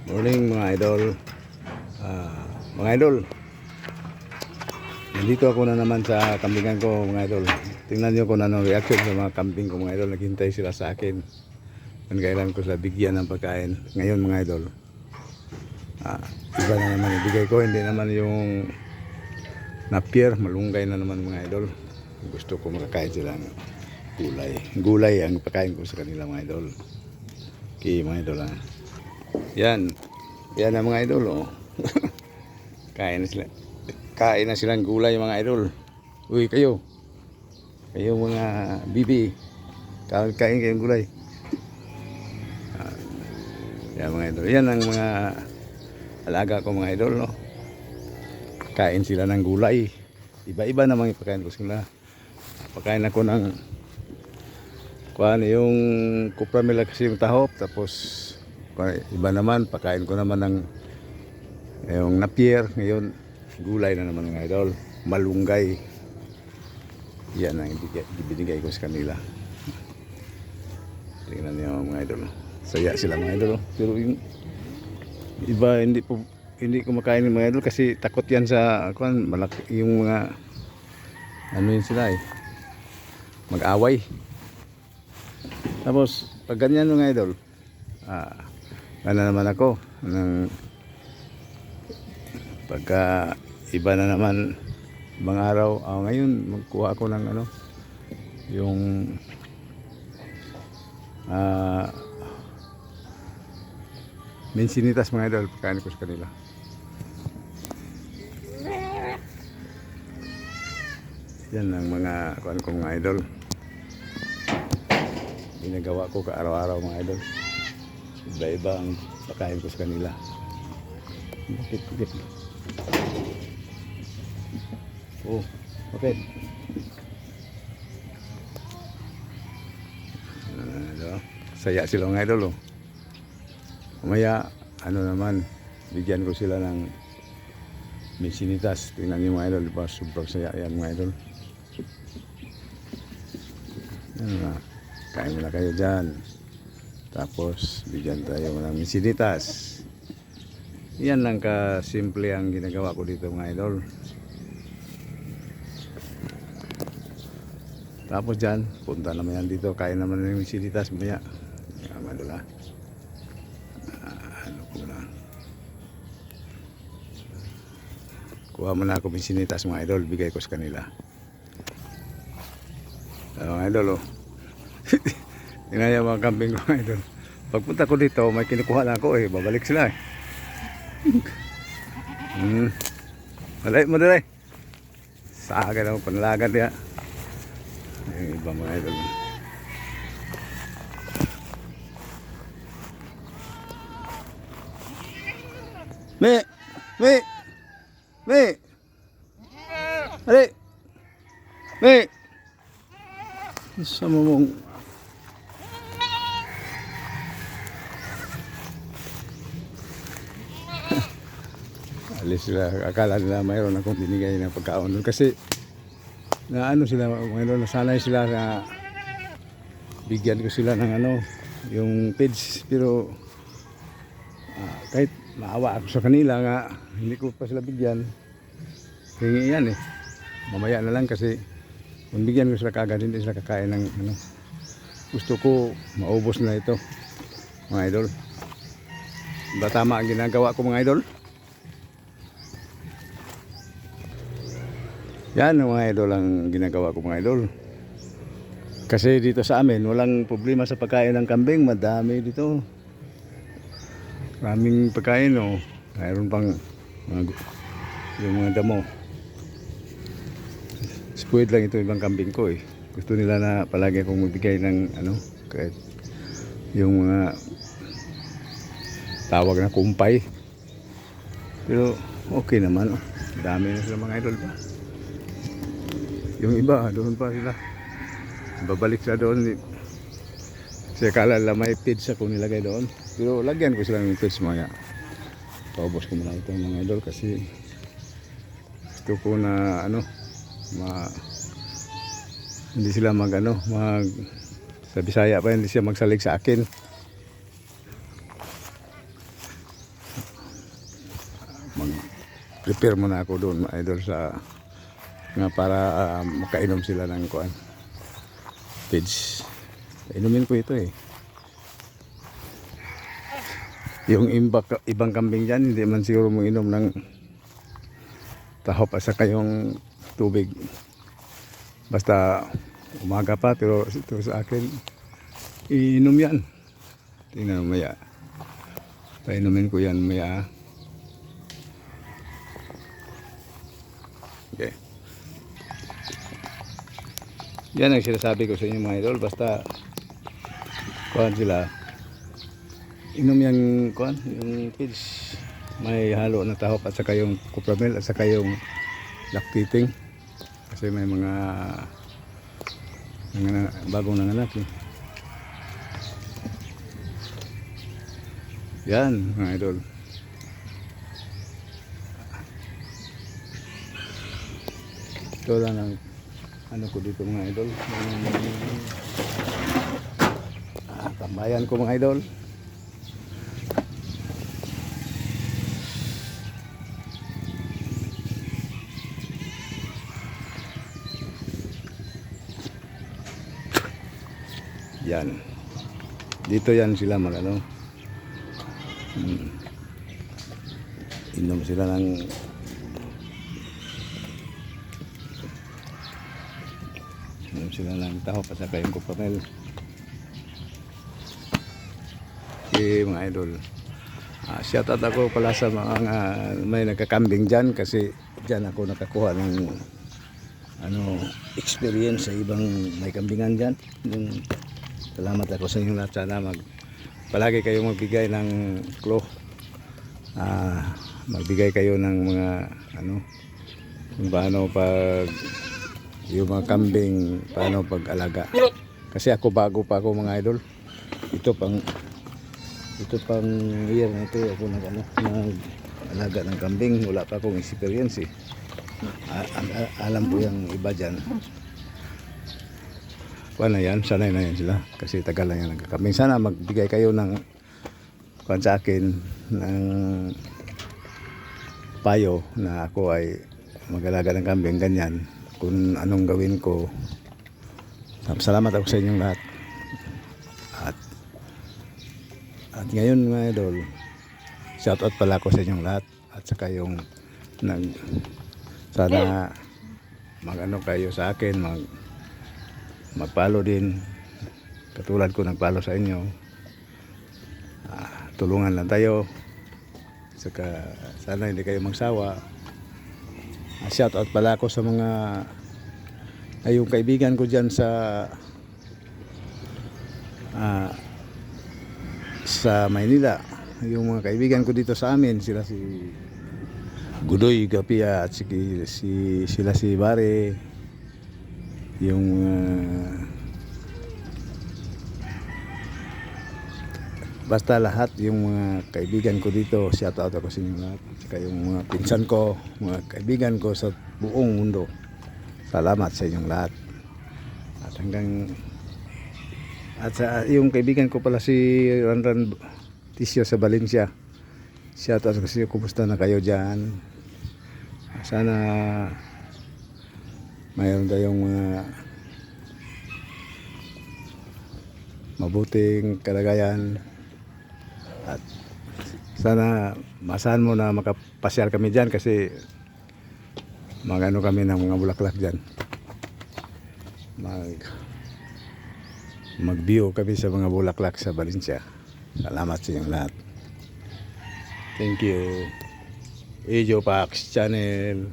Morning mga idol. Mga idol, nandito ako na naman sa kambingan ko mga idol. Tingnan nyo kung ano reaction sa mga kambing ko mga idol. Naghintay sila sa akin kung kailan ko sila bigyan ng pagkain. Ngayon mga idol, iba na naman ibigay ko. Hindi naman yung napier, malunggay na naman mga idol. Gusto ko makakain sila ng gulay. Gulay ang pagkain ko sa kanila mga idol. Okay mga idol ha. Yan na mga idol oh. Kain na silang gulay mga idol. Uy kayo mga bibi, kain kayong gulay. Yan mga idol, yan ang mga alaga ko mga idol no? Kain sila ng gulay. Iba-iba naman ipakain ko sila. Pakain ako ng yung kupramila kasi yung tahop. Tapos iba naman, pakain ko naman ng yung napier. Ngayon, gulay na naman mga idol. Malunggay. Yan ang ibinigay ko sa kanila. Tingnan niyo mga idol. Saya sila mga idol. Pero yung iba, hindi kumakain ng mga idol kasi takot yan sa malaki yung mga ano yun sila mag-away. Tapos pag ganyan mga idol, naman ako ng pagka iba na naman ibang araw. Ngayon magkuha ako ng yung minsinitas mga idol, pagkain ko sa kanila. Yan ang mga kuan ko mga idol. Ginagawa ko ka araw-araw mga idol. Iba-iba ang pagkain ko sa kanila. Bakit? Oh, bakit? Saya sila mga idol oh. Mamaya naman bigyan ko sila ng minsinitas. Tingnan niyo mga idol, diba? Sobrang saya yan mga idol. Kain muna kayo dyan. Tapos bigyan tayo ng minsinitas. Yan lang kasimple ang ginagawa ko dito mga idol. Tapos dyan, punta naman yan dito. Kain naman ng minsinitas mamaya. Mga idol ha. Kuha muna ako minsinitas mga idol. Bigay ko sa kanila. Mga idol oh. Tingnan niya mga kambing ko mga idol. Pagpunta ko dito, may kinukuha na ako babalik sila Malay mo dali. Sa akin ako panlagan niya. Yung iba mga idol. Me sama mong alis sila, akala nila mayroon akong binigay na pagkaon doon kasi sila mayroon, nasanay sila na bigyan ko sila ng yung page. Pero kahit maawa ako sa kanila nga hindi ko pa sila bigyan, hingi yan mamaya na lang kasi kung bigyan ko sila kagad hindi sila kakain ng gusto ko maubos na ito mga idol. Ba tama ang ginagawa ko mga idol? Yan mga idol ang ginagawa ko mga idol. Kasi dito sa amin walang problema sa pagkain ng kambing. Madami dito, maraming pagkain mayroon pang yung mga damo. Spoiled lang ito ibang kambing ko Gusto nila na palagi akong magbigay ng kahit yung mga tawag na kumpay. Pero okay naman dami na sila mga idol pa. Yung iba doon pa sila, babalik sila doon kasi akala nila may feeds ako nilagay doon. Pero lagyan ko sila ng feeds mga. Paubos ko muna ito mga idol kasi gusto ko na hindi sila sa Bisaya pa hindi siya magsalig sa akin. prepare muna ako doon mga idol sa nga para makainom sila ng kuan pids. Inumin ko ito eh. Yung ibang kambing dyan hindi man siguro mo inom ng tahop asa kayong tubig basta umaga pa, pero ito sa akin iinom yan. Tingnan mo maya, painumin ko yan maya. Okay. Yan ang sinasabi ko sa inyo mga idol, basta kuhan sila, inom yung kuhan, yung kids, may halo na tahop at saka yung copramil at saka yung lactating, kasi may mga bagong nanganak eh. Yan mga idol. Ito lang ang ano ko dito mga idol, tambayan ko mga idol. Yan, dito yan sila magano, inom sila ng tahop at saka yung copramil. Okay mga idol, shout out ako pala sa mga may nagkakambing dyan, kasi dyan ako nakakuha ng experience sa ibang may kambingan dyan. Salamat ako sa inyo lahat. Sana palagi kayong magbigay ng clue, magbigay kayo ng mga kung paano pag yung mga kambing, paano pag-alaga. Kasi ako bago pa ako mga idol. Ito pang year na ito ako nag-alaga ng kambing. Wala pa akong experience eh. Alam ko yung iba dyan. Kuha na yan, sanay na yan sila. Kasi tagal lang yan nagkakambing. Sana magbigay kayo ng kuha sa akin ng payo na ako ay mag-alaga ng kambing ganyan, kung anong gawin ko. Salamat ako sa inyong lahat. At ngayon mga idol, shout out pala ako sa inyong lahat. At saka yung sana kayo sa akin, magpalo din katulad ko nagpalo sa inyo. Tulungan lang tayo. Saka sana hindi kayo magsawa. Shout out pala ako sa mga yung kaibigan ko dyan sa Maynila. Yung mga kaibigan ko dito sa amin, sila si Gudoy Gapia at sila si Bare, yung basta lahat yung mga kaibigan ko dito, shout out ako sa inyo lahat. At yung mga pinsan ko, mga kaibigan ko sa buong mundo, salamat sa inyong lahat. At yung kaibigan ko pala si Ranran Tisio sa Valencia, shout out kasi kumusta na kayo dyan. Sana mayroon tayong mga mabuting kalagayan. At sana masahan mo na makapasyal kami dyan, kasi kami ng mga bulaklak dyan. Mag-view kami sa mga bulaklak sa Valencia. Salamat sa inyong lahat. Thank you. Ejo Pax Channel.